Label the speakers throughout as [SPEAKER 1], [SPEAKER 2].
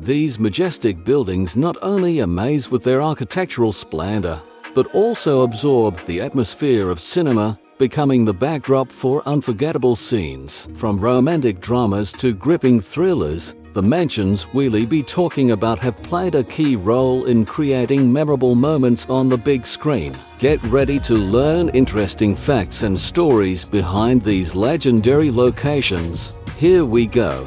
[SPEAKER 1] These majestic buildings not only amaze with their architectural splendor, but also absorb the atmosphere of cinema, becoming the backdrop for unforgettable scenes. From romantic dramas to gripping thrillers, the mansions we'll be talking about have played a key role in creating memorable moments on the big screen. Get ready to learn interesting facts and stories behind these legendary locations. Here we go.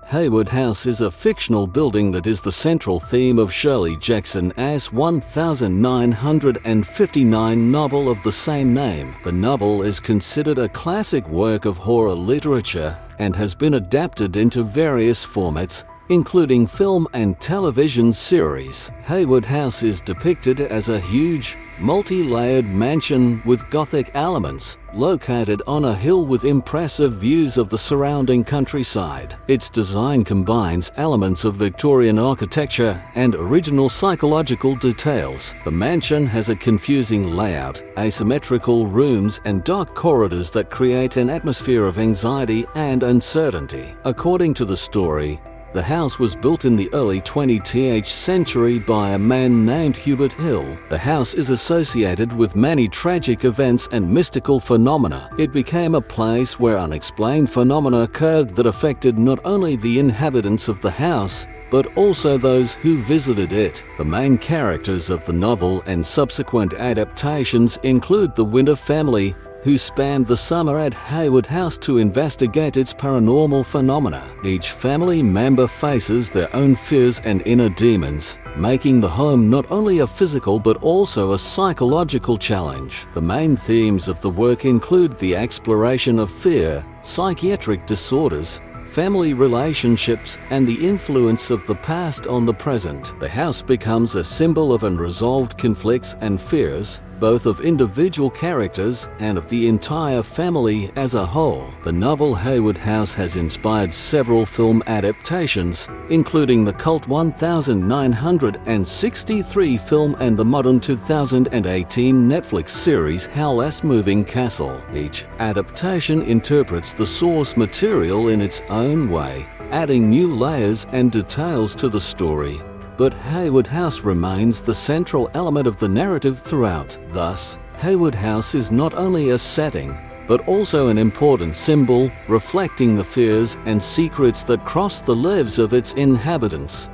[SPEAKER 1] Haywood House is a fictional building that is the central theme of Shirley Jackson's 1959 novel of the same name. The novel is considered a classic work of horror literature and has been adapted into various formats, including film and television series. Haywood House is depicted as a huge, multi-layered mansion with Gothic elements, located on a hill with impressive views of the surrounding countryside. Its design combines elements of Victorian architecture and original psychological details. The mansion has a confusing layout, asymmetrical rooms, and dark corridors that create an atmosphere of anxiety and uncertainty. According to the story, the house was built in the early 20th century by a man named Hubert Hill. The house is associated with many tragic events and mystical phenomena. It became a place where unexplained phenomena occurred that affected not only the inhabitants of the house, but also those who visited it. The main characters of the novel and subsequent adaptations include the Winter family, who spanned the summer at Haywood House to investigate its paranormal phenomena. Each family member faces their own fears and inner demons, making the home not only a physical but also a psychological challenge. The main themes of the work include the exploration of fear, psychiatric disorders, family relationships, and the influence of the past on the present. The house becomes a symbol of unresolved conflicts and fears, both of individual characters and of the entire family as a whole. The novel Haywood House has inspired several film adaptations, including the cult 1963 film and the modern 2018 Netflix series Howl's Moving Castle. Each adaptation interprets the source material in its own way, adding new layers and details to the story. But Haywood House remains the central element of the narrative throughout. Thus, Haywood House is not only a setting, but also an important symbol reflecting the fears and secrets that cross the lives of its inhabitants.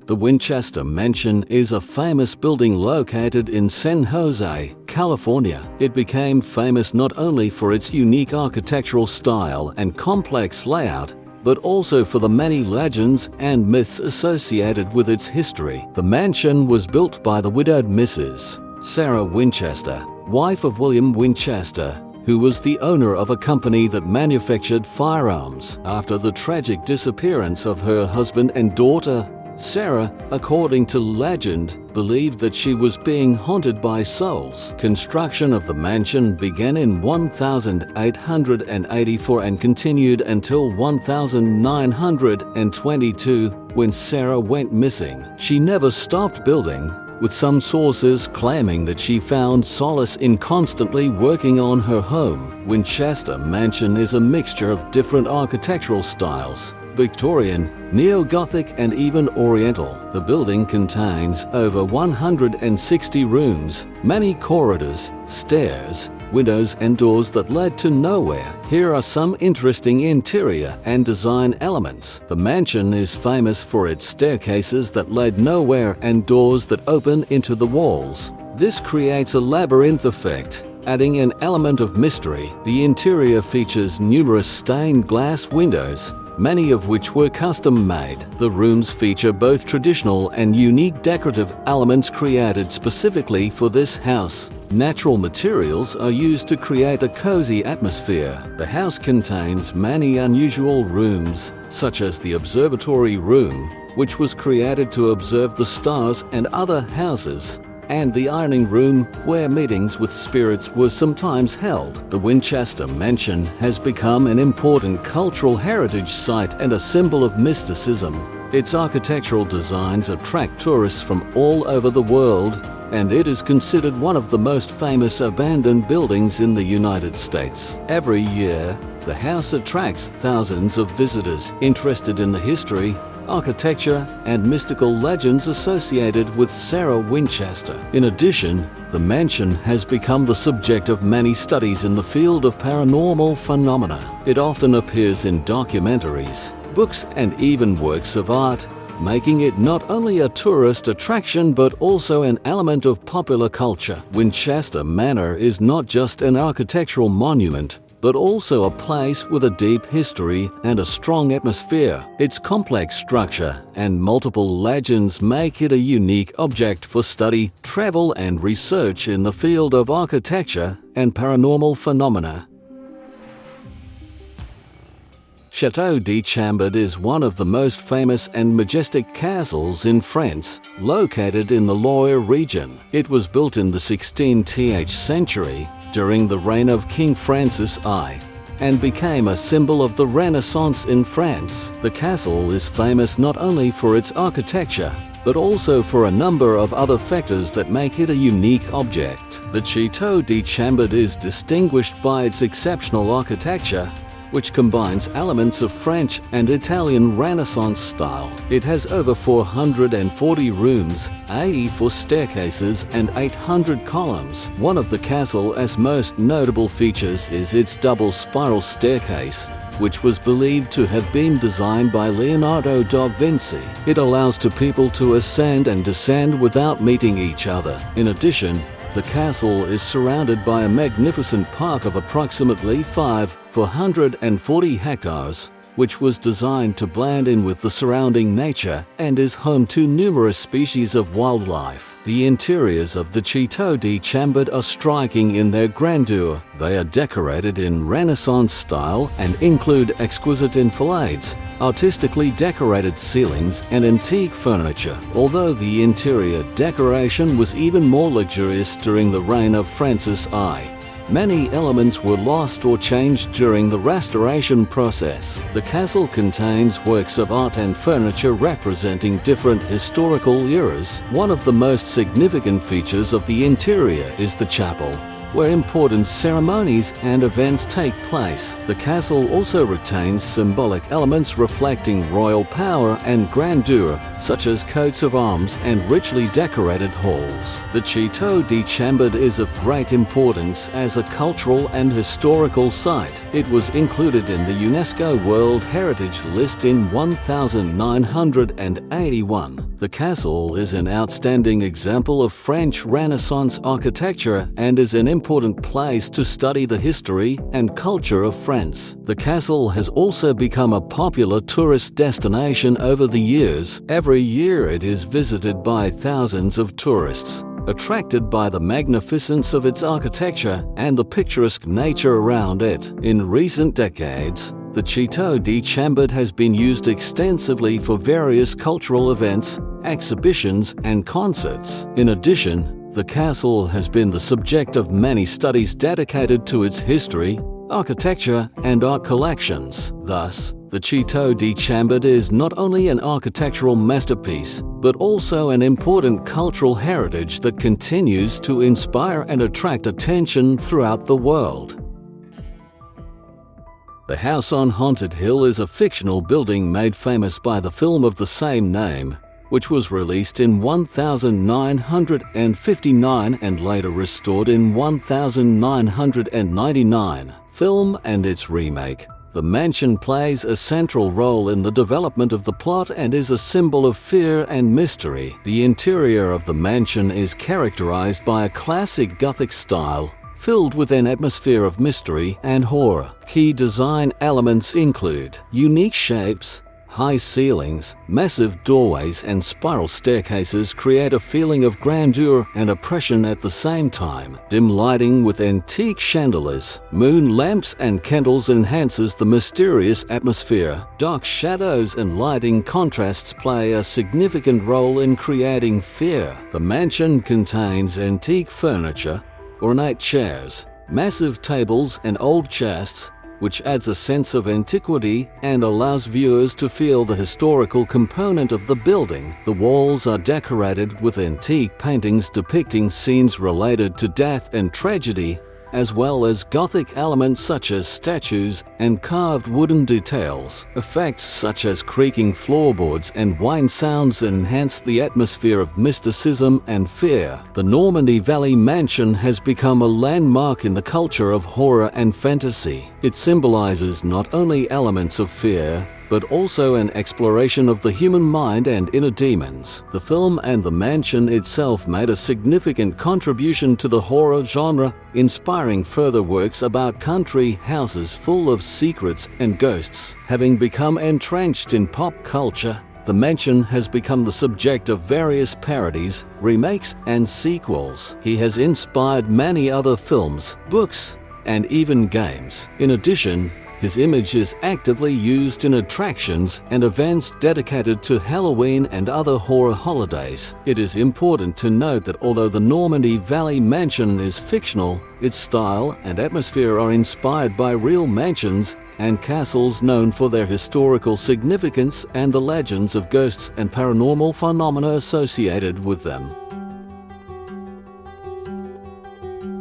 [SPEAKER 1] The Winchester Mansion is a famous building located in San Jose, California. It became famous not only for its unique architectural style and complex layout, but also for the many legends and myths associated with its history. The mansion was built by the widowed Mrs. Sarah Winchester, wife of William Winchester, who was the owner of a company that manufactured firearms. After the tragic disappearance of her husband and daughter, Sarah, according to legend, believed that she was being haunted by souls. Construction of the mansion began in 1884 and continued until 1922, when Sarah went missing. She never stopped building, with some sources claiming that she found solace in constantly working on her home. Winchester Mansion is a mixture of different architectural styles: Victorian, Neo-Gothic, and even Oriental. The building contains over 160 rooms, many corridors, stairs, windows, and doors that led to nowhere. Here are some interesting interior and design elements. The mansion is famous for its staircases that led nowhere and doors that open into the walls. This creates a labyrinth effect, adding an element of mystery. The interior features numerous stained glass windows, many of which were custom-made. The rooms feature both traditional and unique decorative elements created specifically for this house. Natural materials are used to create a cozy atmosphere. The house contains many unusual rooms, such as the observatory room, which was created to observe the stars and other houses, and the ironing room, where meetings with spirits were sometimes held. The Winchester Mansion has become an important cultural heritage site and a symbol of mysticism. Its architectural designs attract tourists from all over the world, and it is considered one of the most famous abandoned buildings in the United States. Every year, the house attracts thousands of visitors interested in the history, architecture, and mystical legends associated with Sarah Winchester. In addition, the mansion has become the subject of many studies in the field of paranormal phenomena. It often appears in documentaries, books, and even works of art, making it not only a tourist attraction but also an element of popular culture. Winchester Manor is not just an architectural monument, but also a place with a deep history and a strong atmosphere. Its complex structure and multiple legends make it a unique object for study, travel, and research in the field of architecture and paranormal phenomena. Chateau de Chambord is one of the most famous and majestic castles in France, located in the Loire region. It was built in the 16th century during the reign of King Francis I and became a symbol of the Renaissance in France. The castle is famous not only for its architecture, but also for a number of other factors that make it a unique object. The Chateau de Chambord is distinguished by its exceptional architecture, which combines elements of French and Italian Renaissance style. It has over 440 rooms, 84 staircases, and 800 columns. One of the castle's most notable features is its double spiral staircase, which was believed to have been designed by Leonardo da Vinci. It allows people to ascend and descend without meeting each other. In addition, the castle is surrounded by a magnificent park of approximately 440 hectares, which was designed to blend in with the surrounding nature and is home to numerous species of wildlife. The interiors of the Chateau de Chambord are striking in their grandeur. They are decorated in Renaissance style and include exquisite enfilades, artistically decorated ceilings, and antique furniture. Although the interior decoration was even more luxurious during the reign of Francis I, many elements were lost or changed during the restoration process. The castle contains works of art and furniture representing different historical eras. One of the most significant features of the interior is the chapel, where important ceremonies and events take place. The castle also retains symbolic elements reflecting royal power and grandeur, such as coats of arms and richly decorated halls. The Chateau de Chambord is of great importance as a cultural and historical site. It was included in the UNESCO World Heritage List in 1981. The castle is an outstanding example of French Renaissance architecture and is an important place to study the history and culture of France. The castle has also become a popular tourist destination over the years. Every year it is visited by thousands of tourists, attracted by the magnificence of its architecture and the picturesque nature around it. In recent decades, the Chateau de Chambord has been used extensively for various cultural events, exhibitions, and concerts. In addition, the castle has been the subject of many studies dedicated to its history, architecture, and art collections. Thus, the Chateau de Chambord is not only an architectural masterpiece, but also an important cultural heritage that continues to inspire and attract attention throughout the world. The House on Haunted Hill is a fictional building made famous by the film of the same name, which was released in 1959 and later restored in 1999. Film and its remake. The mansion plays a central role in the development of the plot and is a symbol of fear and mystery. The interior of the mansion is characterized by a classic Gothic style, filled with an atmosphere of mystery and horror. Key design elements include unique shapes, high ceilings, massive doorways, and spiral staircases create a feeling of grandeur and oppression at the same time. Dim lighting with antique chandeliers, moon lamps, and candles enhances the mysterious atmosphere. Dark shadows and lighting contrasts play a significant role in creating fear. The mansion contains antique furniture, ornate chairs, massive tables, and old chests, which adds a sense of antiquity and allows viewers to feel the historical component of the building. The walls are decorated with antique paintings depicting scenes related to death and tragedy, as well as Gothic elements such as statues and carved wooden details. Effects such as creaking floorboards and whine sounds enhance the atmosphere of mysticism and fear. The Normandy Valley Mansion has become a landmark in the culture of horror and fantasy. It symbolizes not only elements of fear, but also an exploration of the human mind and inner demons. The film and the mansion itself made a significant contribution to the horror genre, inspiring further works about country houses full of secrets and ghosts. Having become entrenched in pop culture, the mansion has become the subject of various parodies, remakes, and sequels. He has inspired many other films, books, and even games. In addition, his image is actively used in attractions and events dedicated to Halloween and other horror holidays. It is important to note that although the Normandy Valley Mansion is fictional, its style and atmosphere are inspired by real mansions and castles known for their historical significance and the legends of ghosts and paranormal phenomena associated with them.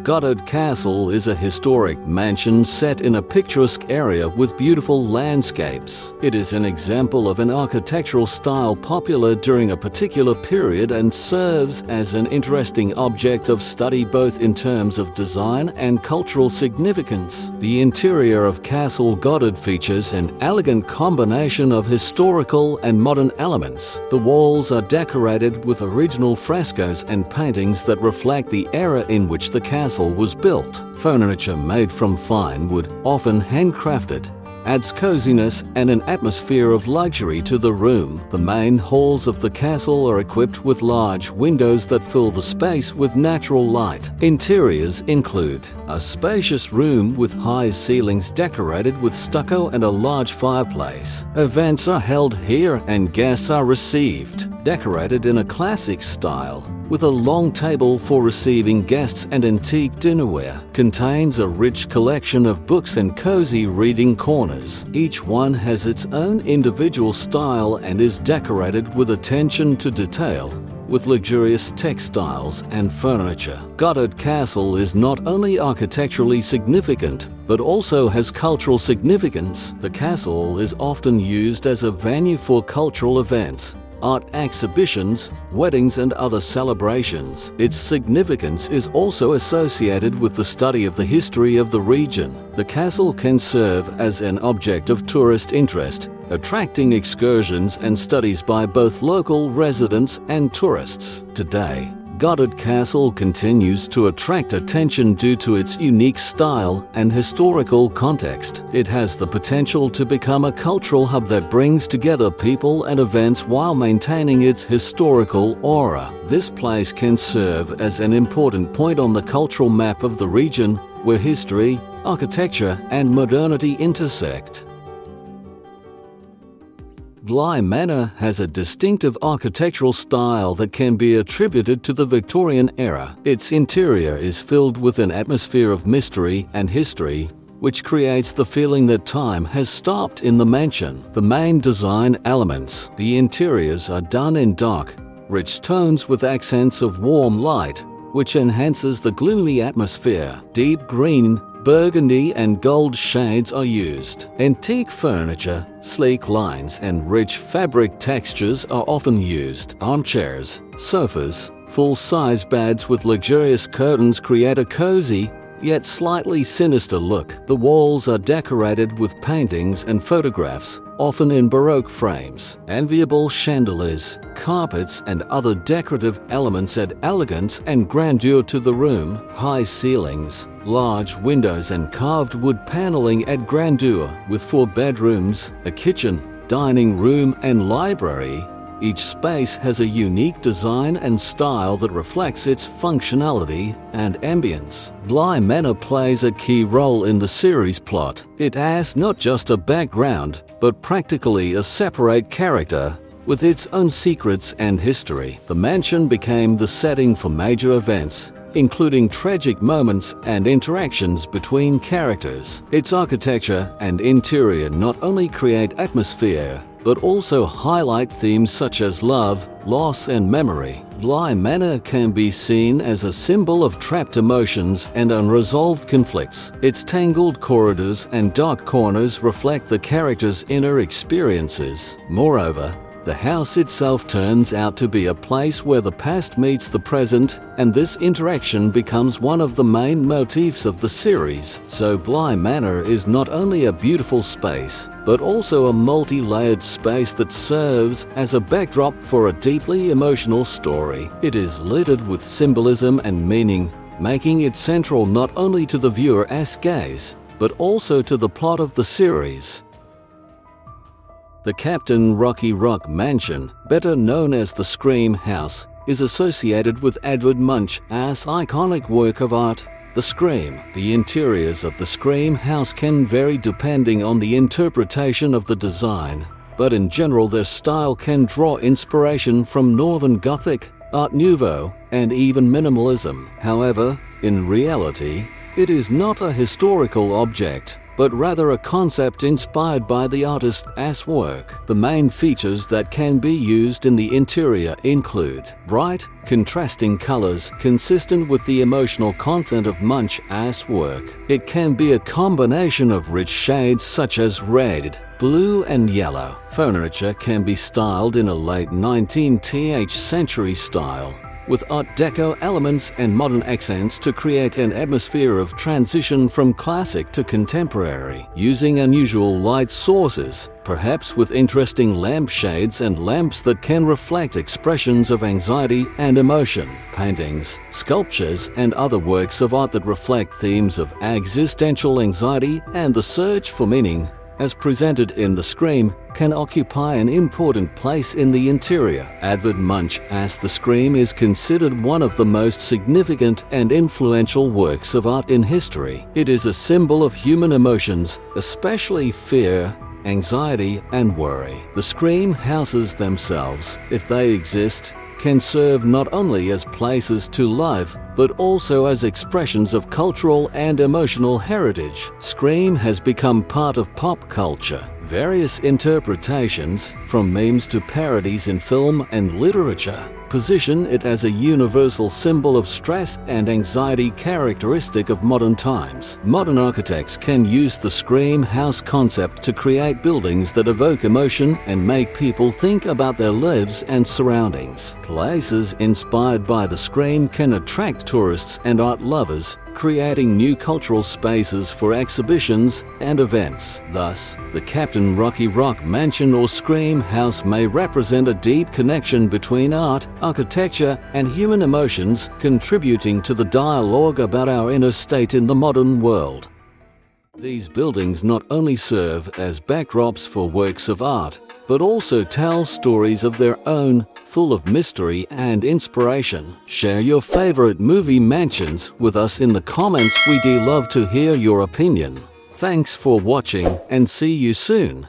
[SPEAKER 1] Godard Castle is a historic mansion set in a picturesque area with beautiful landscapes. It is an example of an architectural style popular during a particular period and serves as an interesting object of study both in terms of design and cultural significance. The interior of Castle Godard features an elegant combination of historical and modern elements. The walls are decorated with original frescoes and paintings that reflect the era in which the castle was built. Furniture made from fine wood, often handcrafted, adds coziness and an atmosphere of luxury to the room. The main halls of the castle are equipped with large windows that fill the space with natural light. Interiors include a spacious room with high ceilings decorated with stucco and a large fireplace. Events are held here and guests are received, decorated in a classic style, with a long table for receiving guests and antique dinnerware. Contains a rich collection of books and cozy reading corners. Each one has its own individual style and is decorated with attention to detail, with luxurious textiles and furniture. Godard Castle is not only architecturally significant, but also has cultural significance. The castle is often used as a venue for cultural events, art exhibitions, weddings, and other celebrations. Its significance is also associated with the study of the history of the region. The castle can serve as an object of tourist interest, attracting excursions and studies by both local residents and tourists. Today, Godard Castle continues to attract attention due to its unique style and historical context. It has the potential to become a cultural hub that brings together people and events while maintaining its historical aura. This place can serve as an important point on the cultural map of the region, where history, architecture, and modernity intersect. Bly Manor has a distinctive architectural style that can be attributed to the Victorian era. Its interior is filled with an atmosphere of mystery and history, which creates the feeling that time has stopped in the mansion. The main design elements, the interiors, are done in dark, rich tones with accents of warm light, which enhances the gloomy atmosphere. Deep green, burgundy, and gold shades are used. Antique furniture, sleek lines, and rich fabric textures are often used. Armchairs, sofas, full-size beds with luxurious curtains create a cozy, yet slightly sinister look. The walls are decorated with paintings and photographs, often in Baroque frames. Enviable chandeliers, carpets, and other decorative elements add elegance and grandeur to the room. High ceilings, large windows, and carved wood paneling add grandeur. With 4 bedrooms, a kitchen, dining room, and library, each space has a unique design and style that reflects its functionality and ambience. Bly Manor plays a key role in the series plot. It has not just a background, but practically a separate character, with its own secrets and history. The mansion became the setting for major events, including tragic moments and interactions between characters. Its architecture and interior not only create atmosphere, but also highlight themes such as love, loss, and memory. Bly Manor can be seen as a symbol of trapped emotions and unresolved conflicts. Its tangled corridors and dark corners reflect the characters' inner experiences. Moreover, the house itself turns out to be a place where the past meets the present, and this interaction becomes one of the main motifs of the series. So Bly Manor is not only a beautiful space, but also a multi-layered space that serves as a backdrop for a deeply emotional story. It is littered with symbolism and meaning, making it central not only to the viewer as gaze, but also to the plot of the series. The Captain Rocky Rock Mansion, better known as the Scream House, is associated with Edvard Munch's iconic work of art, The Scream. The interiors of the Scream House can vary depending on the interpretation of the design, but in general their style can draw inspiration from Northern Gothic, Art Nouveau, and even minimalism. However, in reality, it is not a historical object, but rather a concept inspired by the artist's work. The main features that can be used in the interior include bright, contrasting colors consistent with the emotional content of Munch's work. It can be a combination of rich shades such as red, blue, and yellow. Furniture can be styled in a late 19th century style, with Art Deco elements and modern accents to create an atmosphere of transition from classic to contemporary, using unusual light sources, perhaps with interesting lampshades and lamps that can reflect expressions of anxiety and emotion. Paintings, sculptures, and other works of art that reflect themes of existential anxiety and the search for meaning, as presented in The Scream, can occupy an important place in the interior. Edvard Munch's The Scream is considered one of the most significant and influential works of art in history. It is a symbol of human emotions, especially fear, anxiety, and worry. The Scream houses themselves, if they exist, can serve not only as places to live, but also as expressions of cultural and emotional heritage. Scream has become part of pop culture. Various interpretations, from memes to parodies in film and literature, position it as a universal symbol of stress and anxiety characteristic of modern times. Modern architects can use the Scream house concept to create buildings that evoke emotion and make people think about their lives and surroundings. Places inspired by the Scream can attract tourists and art lovers, creating new cultural spaces for exhibitions and events. Thus, the Captain Rocky Rock Mansion or Scream House may represent a deep connection between art, architecture, and human emotions, contributing to the dialogue about our inner state in the modern world. These buildings not only serve as backdrops for works of art, but also tell stories of their own, full of mystery and inspiration. Share your favorite movie mansions with us in the comments. We'd love to hear your opinion. Thanks for watching and see you soon.